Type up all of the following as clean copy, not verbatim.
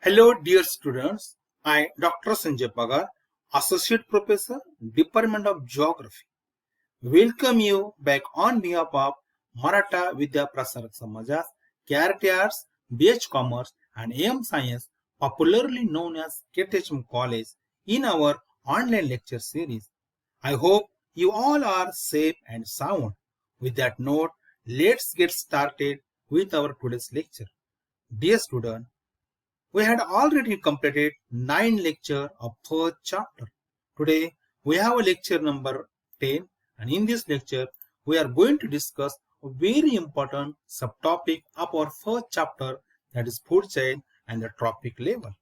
Hello, dear students. I, Dr. Sanjay Pagar, Associate Professor, Department of Geography, welcome you back on behalf of Maratha Vidya Prasarak Samajas, Charity Arts, BH Commerce, and AM Science, popularly known as KTHM College, in our online lecture series. I hope you all are safe and sound. With that note, let's get started with our today's lecture. Dear student, we had already completed 9 lectures of first chapter. Today we have a lecture number 10, and in this lecture we are going to discuss a very important subtopic of our first chapter, that is food chain and the trophic level.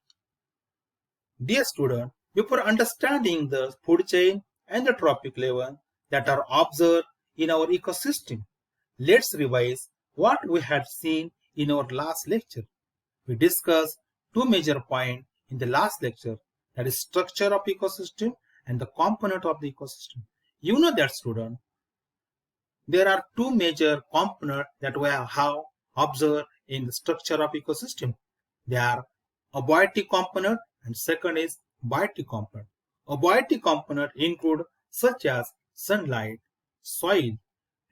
Dear student, before understanding the food chain and the trophic level that are observed in our ecosystem, let's revise what we had seen in our last lecture. We discussed two major points in the last lecture, that is structure of ecosystem and the component of the ecosystem. You know that, student, there are two major components that we have observed in the structure of ecosystem. They are abiotic component and second is biotic component. Abiotic component include such as sunlight, soil,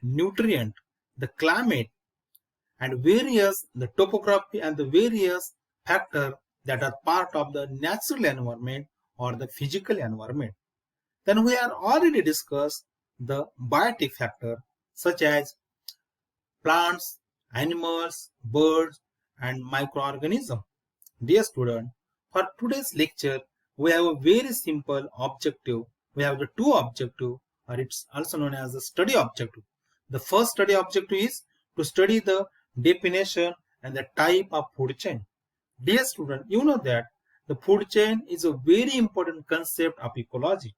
nutrient, the climate, and various the topography and the various factors that are part of the natural environment or the physical environment. Then we have already discussed the biotic factor such as plants, animals, birds, and microorganisms. Dear student, for today's lecture, we have a very simple objective. We have the two objectives, or it's also known as the study objective. The first study objective is to study the definition and the type of food chain. Dear student, you know that the food chain is a very important concept of ecology.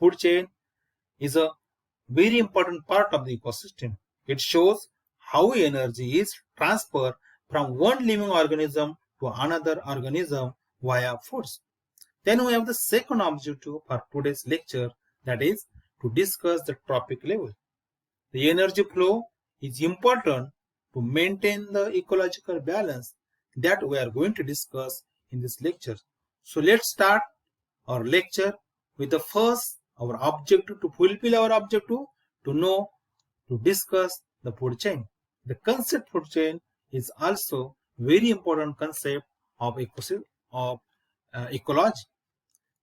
Food chain is a very important part of the ecosystem. It shows how energy is transferred from one living organism to another organism via foods. Then we have the second objective for today's lecture, that is to discuss the trophic level. The energy flow is important to maintain the ecological balance that we are going to discuss in this lecture. So let's start our lecture with the first, our objective, to fulfill our objective, to know, to discuss the food chain. The concept food chain is also very important concept of ecology.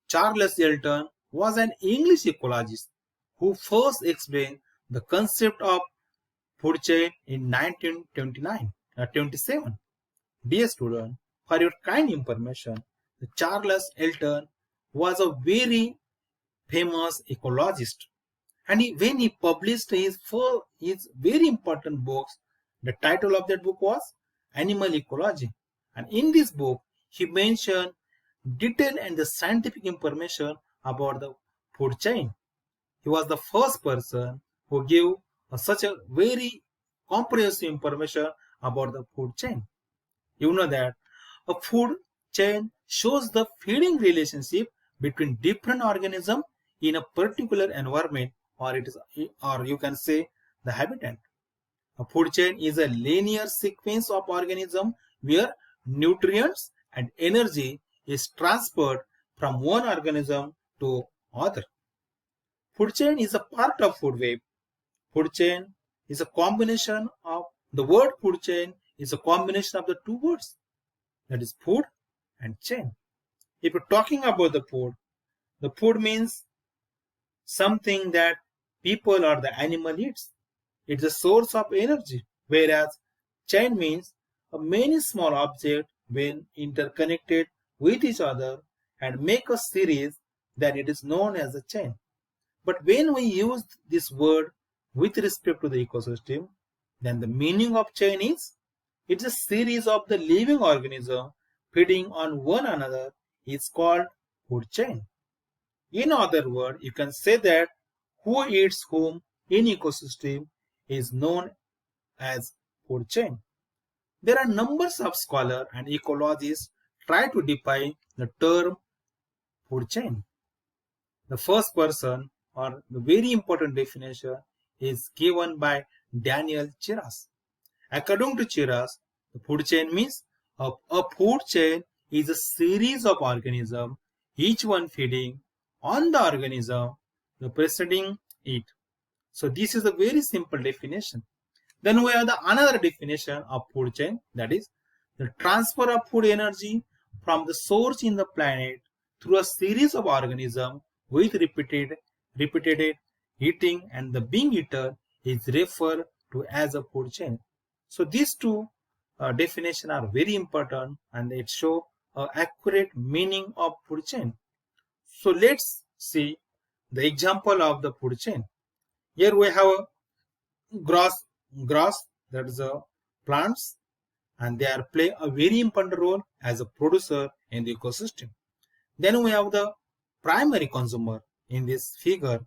Charles Elton was an English ecologist who first explained the concept of food chain in 1927. Dear student, for your kind information, Charles Elton was a very famous ecologist, and when he published his very important books, the title of that book was Animal Ecology, and in this book he mentioned detailed and the scientific information about the food chain. He was the first person who gave such a very comprehensive information about the food chain. You know that a food chain shows the feeding relationship between different organisms in a particular environment, or you can say the habitat. A food chain is a linear sequence of organisms where nutrients and energy is transferred from one organism to other. Food chain is a part of food web. Food chain is a combination of the word food chain is a combination of the two words, that is food and chain. If you're talking about the food means something that people or the animal eats. It's a source of energy, whereas chain means many small objects when interconnected with each other and make a series, then it is known as a chain. But when we use this word with respect to the ecosystem, then the meaning of chain is it's a series of the living organism feeding on one another is called food chain. In other words, you can say that who eats whom in ecosystem is known as food chain. There are numbers of scholars and ecologists try to define the term food chain. The first person or the very important definition is given by Daniel Chiras. According to Chiras, the food chain means a food chain is a series of organisms, each one feeding on the organism the preceding it. So this is a very simple definition. Then we have the another definition of food chain, that is the transfer of food energy from the source in the planet through a series of organisms with repeated eating and the being eaten is referred to as a food chain. So these two definitions are very important and it show accurate meaning of food chain. So let's see the example of the food chain. Here we have a grass, that is a plants, and they are play a very important role as a producer in the ecosystem. Then we have the primary consumer in this figure,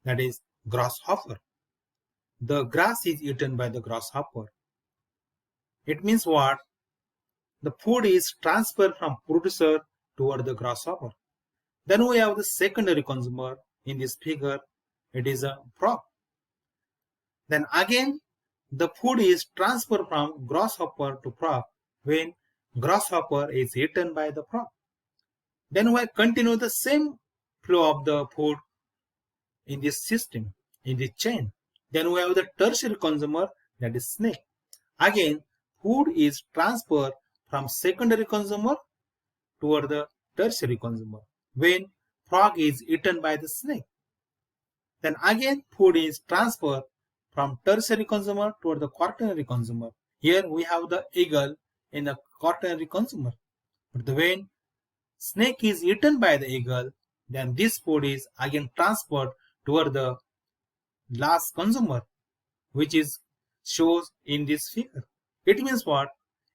that is grasshopper. The grass is eaten by the grasshopper. It means what? The food is transferred from producer toward the grasshopper. Then we have the secondary consumer in this figure. It is a frog. Then again, the food is transferred from grasshopper to frog when grasshopper is eaten by the frog. Then we continue the same flow of the food in this system, in this chain. Then we have the tertiary consumer, that is snake. Again, food is transferred from secondary consumer toward the tertiary consumer when frog is eaten by the snake. Then again, food is transferred from tertiary consumer toward the quaternary consumer. Here we have the eagle in the quaternary consumer. But when snake is eaten by the eagle, then this food is again transferred toward the last consumer, which is shows in this figure. It means what?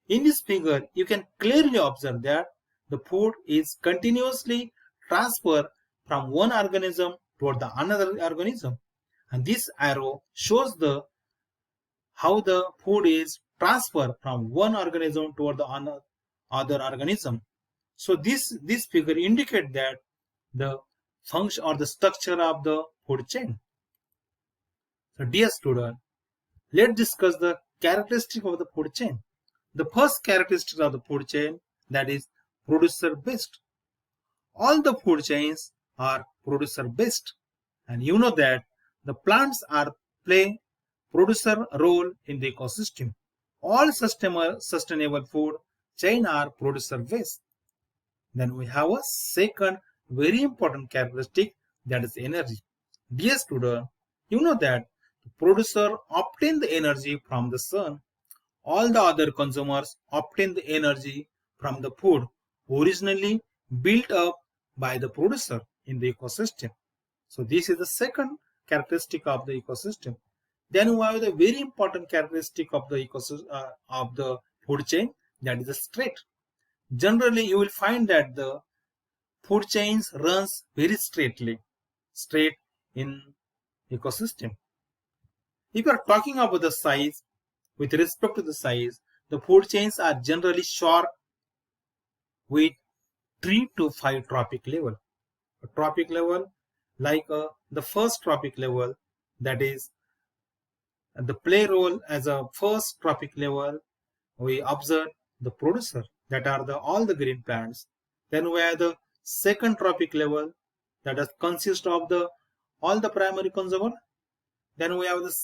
In this figure, you can clearly observe that the food is continuously transferred from one organism toward the another organism. And this arrow shows the how the food is transferred from one organism toward the other organism. So this figure indicates that the function or the structure of the food chain. So dear student, let's discuss the characteristic of the food chain. The first characteristic of the food chain, that is producer based. All the food chains are producer based, and you know that the plants are play producer role in the ecosystem. All sustainable food chain are producer based. Then we have a second very important characteristic, that is energy. Dear student, you know that the producer obtain the energy from the sun. All the other consumers obtain the energy from the food originally built up by the producer in the ecosystem. So this is the second characteristic of the ecosystem. Then we have the very important characteristic of the ecosystem of the food chain, that is the straight. Generally, you will find that the food chains runs very straight in ecosystem. If you are talking about the size, with respect to the size, the food chains are generally short with 3 to 5 trophic level. A trophic level like the first trophic level, that is the play role as a first trophic level, we observe the producer, that are all the green plants. Then we have the second trophic level, that is consist of all the primary consumer. Then we have the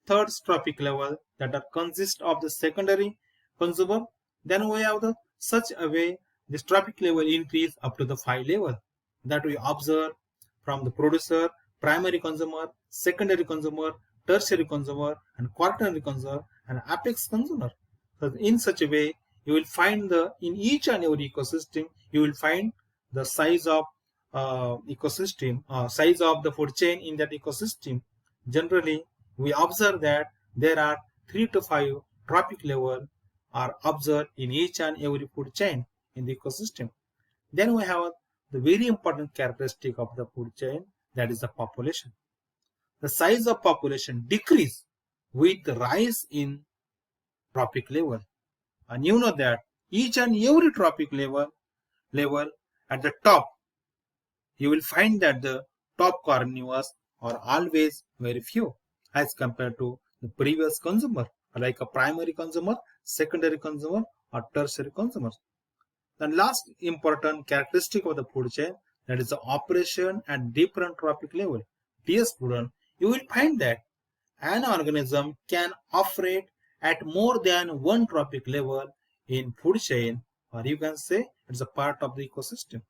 third trophic level, that are consist of the secondary consumer. Then we have the such a way this trophic level increase up to the 5 level that we observe from the producer, primary consumer, secondary consumer, tertiary consumer, and quaternary consumer, and apex consumer. So in such a way, you will find in each and every ecosystem, you will find the size of size of the food chain in that ecosystem. Generally, we observe that there are 3 to 5 trophic level are observed in each and every food chain in the ecosystem. Then we have the very important characteristic of the food chain, that is the population. The size of population decrease with the rise in trophic level. And you know that each and every trophic level at the top, you will find that the top carnivores are always very few as compared to the previous consumer, like a primary consumer, secondary consumer, or tertiary consumer. The last important characteristic of the food chain, that is the operation at different trophic level. Dear student, you will find that an organism can operate at more than one trophic level in food chain, or you can say it's a part of the ecosystem.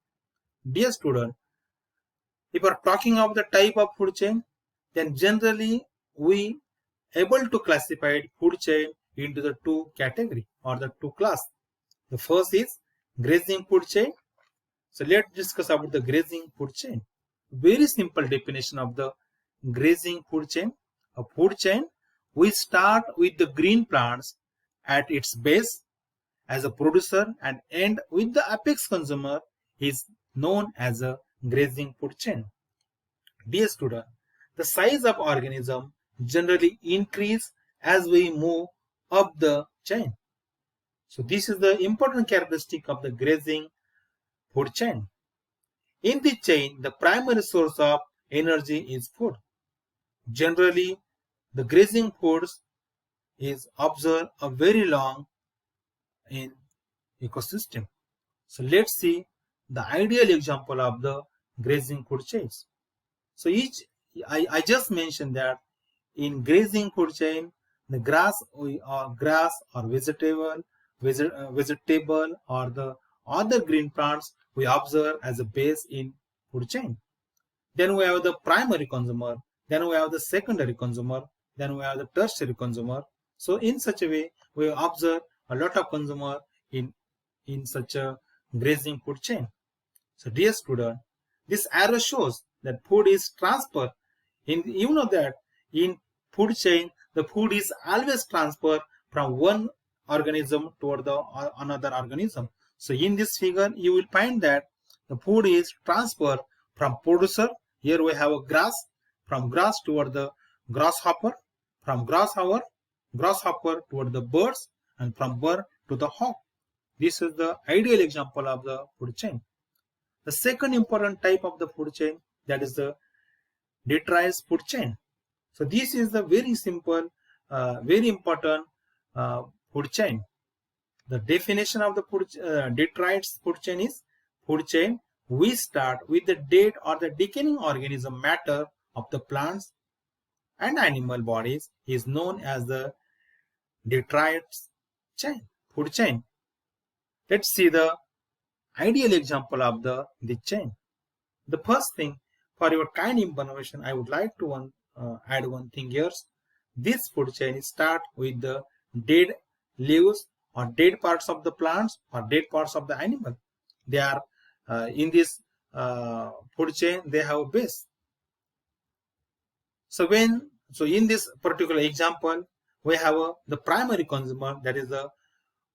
Dear student, if we are talking of the type of food chain, then generally we able to classify food chain into the two category or the two class. The first is grazing food chain. So let's discuss about the grazing food chain. Very simple definition of the grazing food chain. A food chain, we start with the green plants at its base as a producer and end with the apex consumer is known as a grazing food chain. Dear student, the size of organism generally increase as we move up the chain. So this is the important characteristic of the grazing food chain. In this chain, the primary source of energy is food. Generally, the grazing foods is observed a very long in ecosystem. So let's see the ideal example of the grazing food chains. So I just mentioned that in grazing food chain, the grass or vegetable or the other green plants we observe as a base in food chain. Then we have the primary consumer, then we have the secondary consumer, then we have the tertiary consumer. So in such a way, we observe a lot of consumer in such a grazing food chain. So dear student, this arrow shows that food is transferred. You know that in food chain, the food is always transferred from one organism toward the another organism. So in this figure, you will find that the food is transferred from producer. Here we have a grass, from grass toward the grasshopper, from grasshopper toward the birds, and from bird to the hawk. This is the ideal example of the food chain. The second important type of the food chain, that is the detritus food chain. So this is the very simple, very important food chain. The definition of the detritus food chain is food chain. We start with the dead or the decaying organism matter of the plants and animal bodies is known as the detritus chain, food chain. Let's see the ideal example of the chain. The first thing, for your kind information, I would like to add one thing here. This food chain start with the dead leaves or dead parts of the plants or dead parts of the animal. They are in this food chain, they have a base. So in this particular example, we have the primary consumer, that is the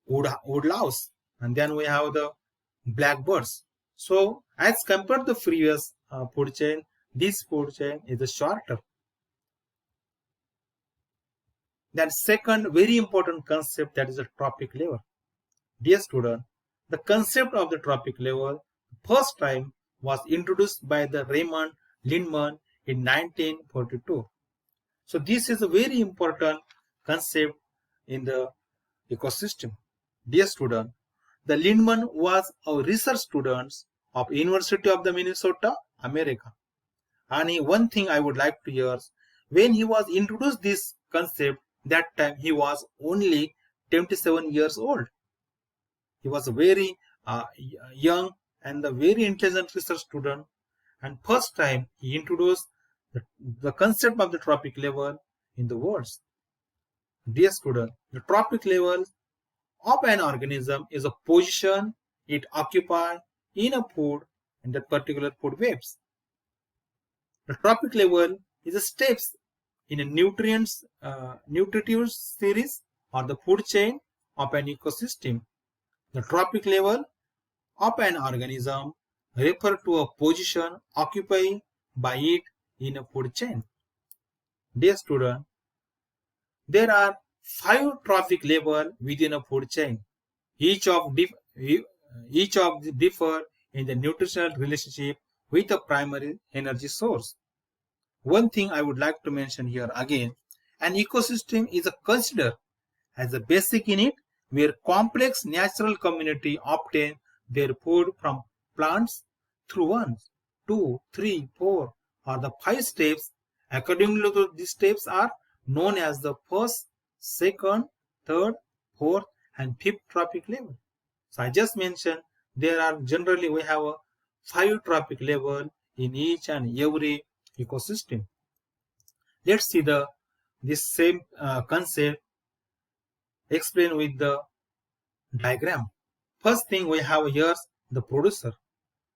wood louse, and then we have the blackbirds. So as compared to the previous food chain, this food chain is shorter. Then second very important concept, that is the trophic level. Dear student, the concept of the trophic level first time was introduced by the Raymond Lindman in 1942. So this is a very important concept in the ecosystem. Dear student, the Lindman was a research student of University of the Minnesota, America. And one thing I would like to hear, when he was introduced this concept, that time he was only 27 years old. He was a very young and a very intelligent research student, and first time he introduced the concept of the trophic level in the world. Dear student, the trophic level of an organism is a position it occupies in a food and that particular food webs. The trophic level is a steps in a nutritive series or the food chain of an ecosystem. The trophic level of an organism refers to a position occupied by it in a food chain. Dear student, there are 5 trophic levels within a food chain. Each of differ in the nutritional relationship with a primary energy source. One thing I would like to mention here again, an ecosystem is considered as a basic unit where complex natural community obtain their food from plants through 1, 2, 3, 4 or the 5 steps. According to these steps are known as the first, second, third, fourth and fifth trophic level. So I just mentioned there are generally we have a 5 trophic level in each and every ecosystem. Let's see this same concept explained with the diagram. First thing we have here the producer.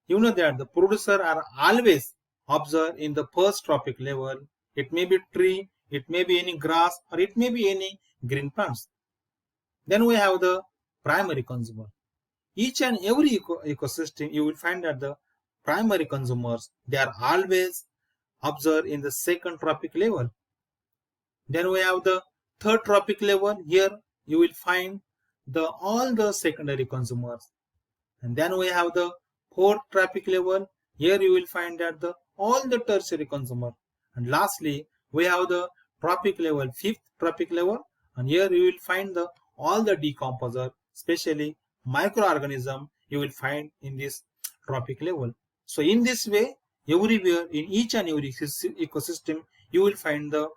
You know that the producer are always observed in the first trophic level. It may be tree, it may be any grass or it may be any green plants. Then we have the primary consumer. Each and every ecosystem you will find that the primary consumers, they are always observed in the second trophic level. Then we have the third trophic level. Here you will find all the secondary consumers. And then we have the fourth trophic level. Here you will find that all the tertiary consumer. And lastly, we have the trophic level, fifth trophic level. And here you will find all the decomposer, especially microorganism you will find in this trophic level. So in this way, everywhere in each and every ecosystem, you will find the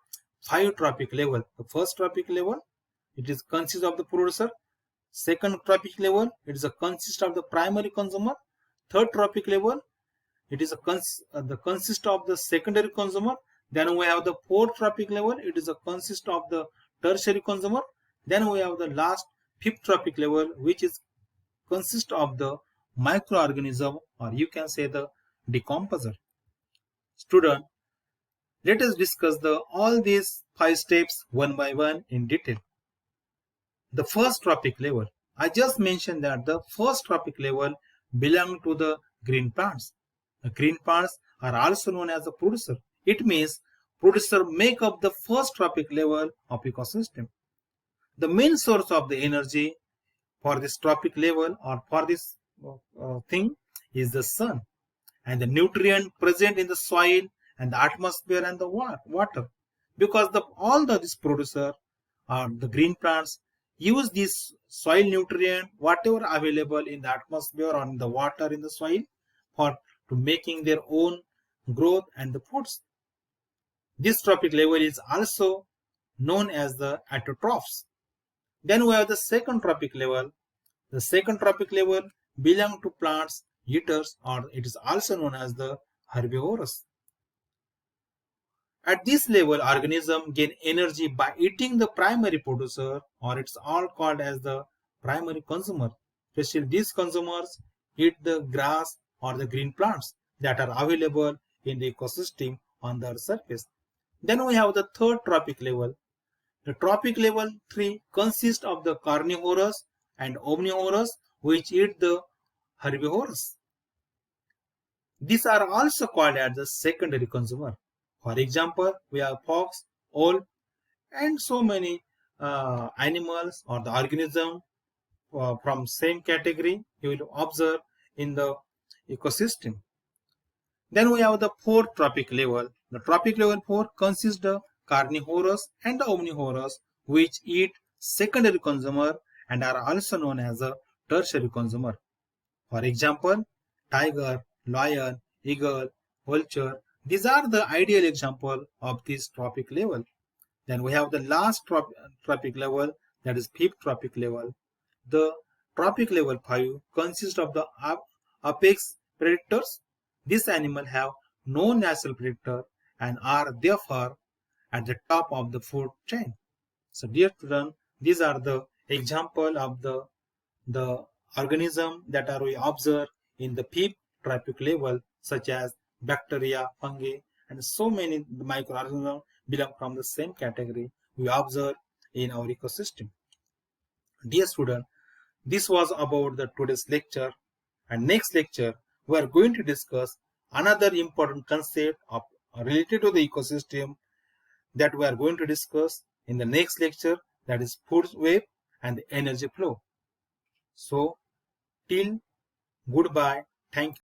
5 trophic level. The first trophic level, it is consists of the producer. Second trophic level, it is a consist of the primary consumer. Third trophic level, it is the consist of the secondary consumer. Then we have the fourth trophic level, it is a consist of the tertiary consumer. Then we have the last fifth trophic level, which is consist of the microorganism, or you can say the decomposer. Student, let us discuss all these 5 steps one by one in detail. The first trophic level, I just mentioned that the first trophic level belong to the green plants. The green plants are also known as the producer. It means producer make up the first trophic level of ecosystem. The main source of the energy for this trophic level or for this thing is the sun and the nutrient present in the soil and the atmosphere and the water. Because this producer or the green plants use this soil nutrient, whatever available in the atmosphere or in the water in the soil, to making their own growth and the foods. This trophic level is also known as the autotrophs. Then we have the second trophic level. The second trophic level belong to plants eaters, or it is also known as the herbivorous. At this level, organisms gain energy by eating the primary producer, or it's all called as the primary consumer. Especially these consumers eat the grass or the green plants that are available in the ecosystem on the surface. Then we have the third trophic level. The trophic level 3 consists of the carnivorous and omnivorous, which eat the herbivorous. These are also called as the secondary consumer. For example, we have fox, owl, and so many animals or the organism from same category you will observe in the ecosystem. Then we have the fourth trophic level. The trophic level 4 consists of carnivorous and the omnivorous, which eat secondary consumer and are also known as a tertiary consumer. For example, tiger, lion, eagle, vulture. These are the ideal example of this trophic level. Then we have the last trophic level, that is fifth trophic level. The trophic level 5 consists of the apex predators. These animals have no natural predator and are therefore at the top of the food chain. So dear students, these are the example of the organism that are we observe in the fifth trophic level, such as bacteria, fungi, and so many microorganisms belong from the same category we observe in our ecosystem. Dear student, this was about the today's lecture, and next lecture we are going to discuss another important concept related to the ecosystem that we are going to discuss in the next lecture, that is food web and the energy flow. So till goodbye, thank you.